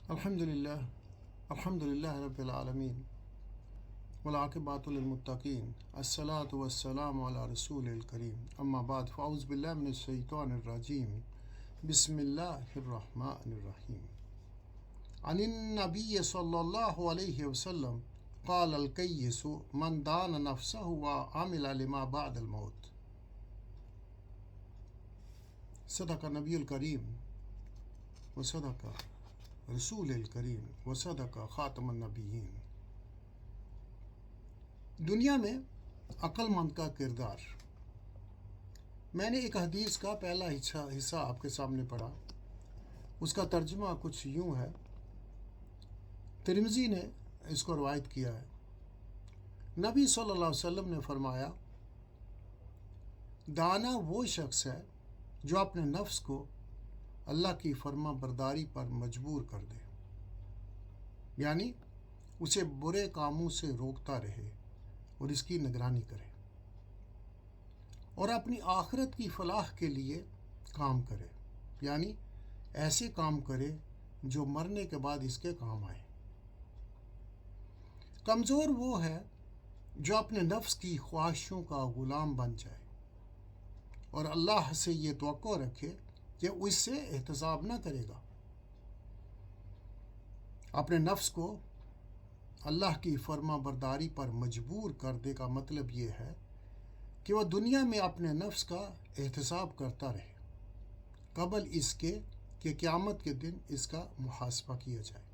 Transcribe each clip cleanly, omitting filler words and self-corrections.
الحمد للہ رب العالمین والعاقبۃ للمتقین الصلاۃ والسلام علی رسول الکریم اما بعد فاعوذ باللہ من الشیطان الرجیم بسم اللہ الرحمن الرحیم عن النبی صلی اللہ علیہ وسلم قال الکیس من دان نفسہ وعمل لما بعد الموت۔ صدق نبی الکریم وصدق رسول الکریم وصدق خاتم النبیین۔ دنیا میں عقل مند کا کردار۔ میں نے ایک حدیث کا پہلا حصہ آپ کے سامنے پڑھا۔ اس کا ترجمہ کچھ یوں ہے، ترمذی نے اس کو روایت کیا ہے۔ نبی صلی اللہ علیہ وسلم نے فرمایا، دانا وہ شخص ہے جو اپنے نفس کو اللہ کی فرما برداری پر مجبور کر دے، یعنی اسے برے کاموں سے روکتا رہے اور اس کی نگرانی کرے، اور اپنی آخرت کی فلاح کے لیے کام کرے، یعنی ایسے کام کرے جو مرنے کے بعد اس کے کام آئے۔ کمزور وہ ہے جو اپنے نفس کی خواہشوں کا غلام بن جائے اور اللہ سے یہ توقع رکھے کہ وہ اس سے احتساب نہ کرے گا۔ اپنے نفس کو اللہ کی فرما برداری پر مجبور کرنے کا مطلب یہ ہے کہ وہ دنیا میں اپنے نفس کا احتساب کرتا رہے قبل اس کے کہ قیامت کے دن اس کا محاسبہ کیا جائے۔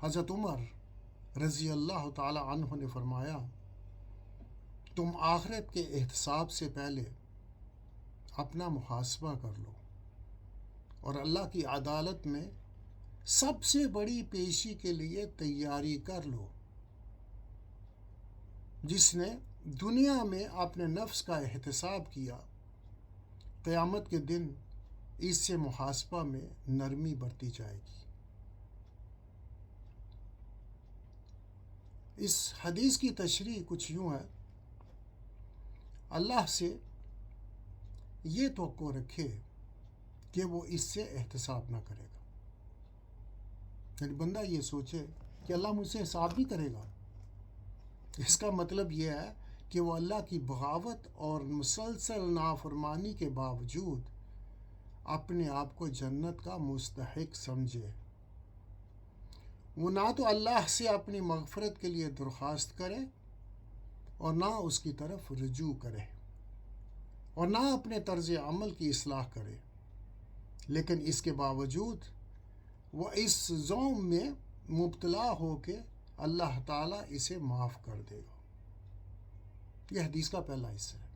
حضرت عمر رضی اللہ تعالی عنہ نے فرمایا، تم آخرت کے احتساب سے پہلے اپنا محاسبہ کر لو اور اللہ کی عدالت میں سب سے بڑی پیشی کے لیے تیاری کر لو۔ جس نے دنیا میں اپنے نفس کا احتساب کیا، قیامت کے دن اس سے محاسبہ میں نرمی برتی جائے گی۔ اس حدیث کی تشریح کچھ یوں ہے، اللہ سے یہ توقع رکھے کہ وہ اس سے احتساب نہ کرے گا، یعنی بندہ یہ سوچے کہ اللہ مجھ سے حساب نہیں کرے گا۔ اس کا مطلب یہ ہے کہ وہ اللہ کی بغاوت اور مسلسل نافرمانی کے باوجود اپنے آپ کو جنت کا مستحق سمجھے۔ وہ نہ تو اللہ سے اپنی مغفرت کے لیے درخواست کرے اور نہ اس کی طرف رجوع کرے اور نہ اپنے طرز عمل کی اصلاح کرے، لیکن اس کے باوجود وہ اس زوم میں مبتلا ہو کے اللہ تعالیٰ اسے معاف کر دے گا۔ یہ حدیث کا پہلا حصہ ہے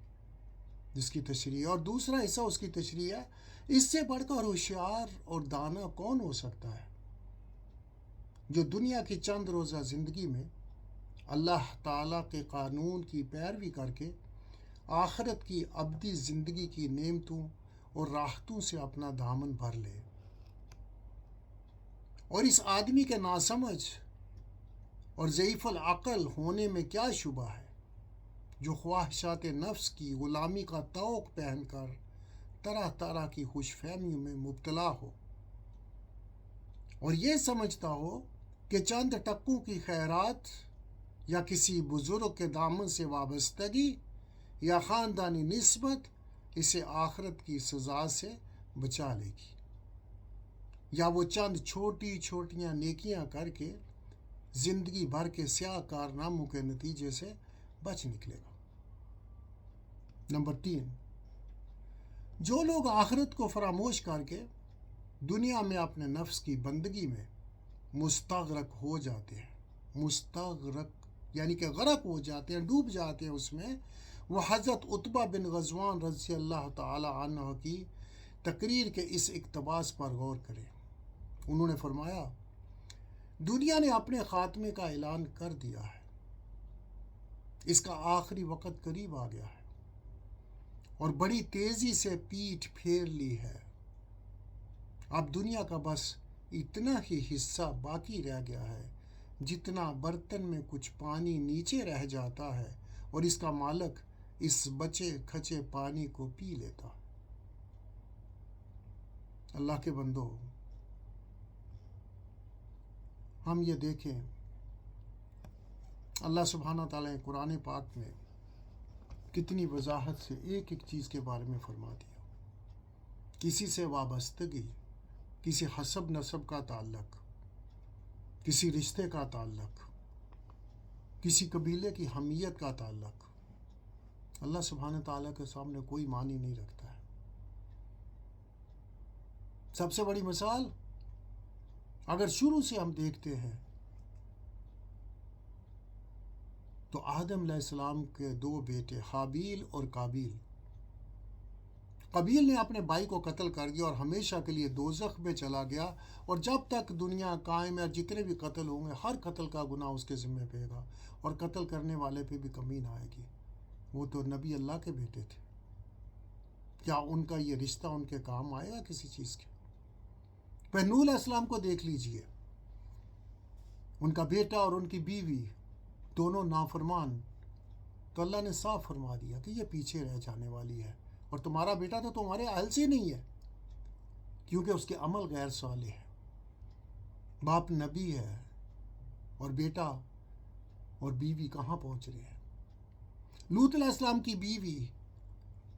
جس کی تشریح، اور دوسرا حصہ اس کی تشریح ہے، اس سے بڑھ کر ہوشیار اور دانا کون ہو سکتا ہے جو دنیا کی چند روزہ زندگی میں اللہ تعالیٰ کے قانون کی پیروی کر کے آخرت کی ابدی زندگی کی نعمتوں اور راحتوں سے اپنا دامن بھر لے۔ اور اس آدمی کے ناسمجھ اور ضعیف العقل ہونے میں کیا شبہ ہے جو خواہشات نفس کی غلامی کا طوق پہن کر طرح طرح کی خوش فہمیوں میں مبتلا ہو اور یہ سمجھتا ہو کہ چند ٹکوں کی خیرات یا کسی بزرگ کے دامن سے وابستگی یا خاندانی نسبت اسے آخرت کی سزا سے بچا لے گی، یا وہ چند چھوٹی چھوٹیاں نیکیاں کر کے زندگی بھر کے سیاہ کارناموں کے نتیجے سے بچ نکلے گا۔ نمبر 3، جو لوگ آخرت کو فراموش کر کے دنیا میں اپنے نفس کی بندگی میں مستغرق ہو جاتے ہیں، مستغرق یعنی کہ غرق ہو جاتے ہیں، ڈوب جاتے ہیں اس میں، وہ حضرت عتبہ بن غزوان رضی اللہ تعالی عنہ کی تقریر کے اس اقتباس پر غور کریں۔ انہوں نے فرمایا، دنیا نے اپنے خاتمے کا اعلان کر دیا ہے، اس کا آخری وقت قریب آ گیا ہے اور بڑی تیزی سے پیٹھ پھیر لی ہے۔ اب دنیا کا بس اتنا ہی حصہ باقی رہ گیا ہے جتنا برتن میں کچھ پانی نیچے رہ جاتا ہے اور اس کا مالک اس بچے کھچے پانی کو پی لیتا۔ اللہ کے بندو، ہم یہ دیکھیں اللہ سبحانہ تعالیٰ نے قرآن پاک میں کتنی وضاحت سے ایک ایک چیز کے بارے میں فرما دیا. کسی سے وابستگی، کسی حسب نسب کا تعلق، کسی رشتے کا تعلق، کسی قبیلے کی حمیت کا تعلق اللہ سبحانہ تعالیٰ کے سامنے کوئی معنی نہیں رکھتا ہے. سب سے بڑی مثال اگر شروع سے ہم دیکھتے ہیں تو آدم علیہ السلام کے 2 بیٹے حابیل اور قابیل. قابیل نے اپنے بھائی کو قتل کر دیا اور ہمیشہ کے لیے دوزخ میں چلا گیا، اور جب تک دنیا قائم ہے اور جتنے بھی قتل ہوں گے ہر قتل کا گناہ اس کے ذمہ پے گا، اور قتل کرنے والے پہ بھی کمی نہ آئے گی. وہ تو نبی اللہ کے بیٹے تھے، کیا ان کا یہ رشتہ ان کے کام آئے گا کسی چیز کے؟ پھر نوح علیہ السلام کو دیکھ لیجئے، ان کا بیٹا اور ان کی بیوی دونوں نافرمان، تو اللہ نے صاف فرما دیا کہ یہ پیچھے رہ جانے والی ہے، اور تمہارا بیٹا تو تمہارے اہل سے نہیں ہے کیونکہ اس کے عمل غیر صالح ہے. باپ نبی ہے اور بیٹا اور بیوی کہاں پہنچ رہے ہیں؟ لوط علیہ السلام کی بیوی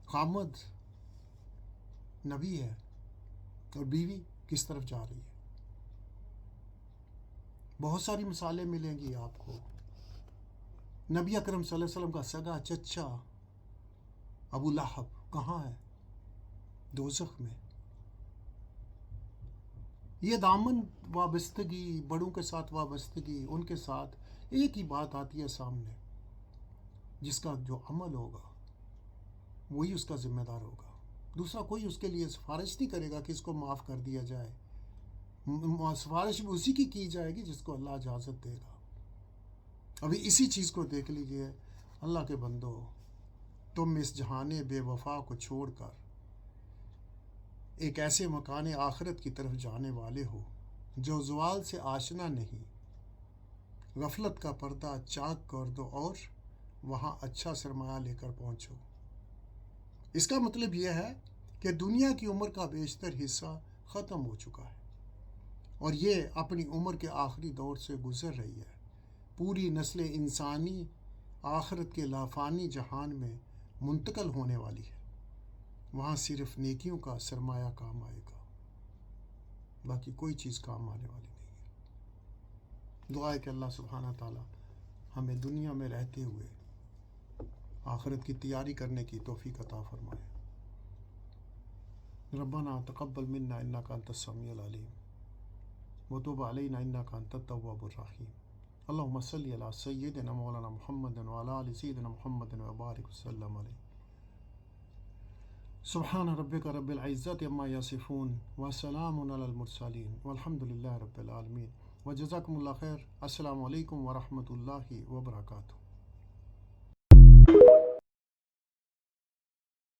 خامد نبی ہے اور بیوی کس طرف جا رہی ہے؟ بہت ساری مثالیں ملیں گی آپ کو. نبی اکرم صلی اللہ علیہ وسلم کا سگا چچا ابو لہب کہاں ہے؟ دوزخ میں. یہ دامن وابستگی، بڑوں کے ساتھ وابستگی، ان کے ساتھ ایک ہی بات آتی ہے سامنے، جس کا جو عمل ہوگا وہی اس کا ذمہ دار ہوگا. دوسرا کوئی اس کے لیے سفارش نہیں کرے گا کہ اس کو معاف کر دیا جائے. سفارش بھی اسی کی جائے گی جس کو اللہ اجازت دے گا. ابھی اسی چیز کو دیکھ لیجئے. اللہ کے بندو، تم اس جہان بے وفا کو چھوڑ کر ایک ایسے مکان آخرت کی طرف جانے والے ہو جو زوال سے آشنا نہیں. غفلت کا پردہ چاک کر دو اور وہاں اچھا سرمایہ لے کر پہنچو. اس کا مطلب یہ ہے کہ دنیا کی عمر کا بیشتر حصہ ختم ہو چکا ہے اور یہ اپنی عمر کے آخری دور سے گزر رہی ہے. پوری نسل انسانی آخرت کے لافانی جہان میں منتقل ہونے والی ہے. وہاں صرف نیکیوں کا سرمایہ کام آئے گا، باقی کوئی چیز کام آنے والی نہیں ہے. دعا ہے کہ اللہ سبحانہ تعالی ہمیں دنیا میں رہتے ہوئے آخرت کی تیاری کرنے کی توفیق عطا فرمائے. ربنا تقبل منا انک انت السمیع العلیم وتب علینا انک انت التواب الرحیم. اللهم صل على سيدنا مولانا محمد وعلى آل سيدنا محمد وبارك وسلم عليه. سبحان ربك رب العزة عما يصفون وسلام على المرسلين والحمد لله رب العالمين. وجزاكم الله خير. السلام علیکم ورحمۃ اللہ وبرکاتہ.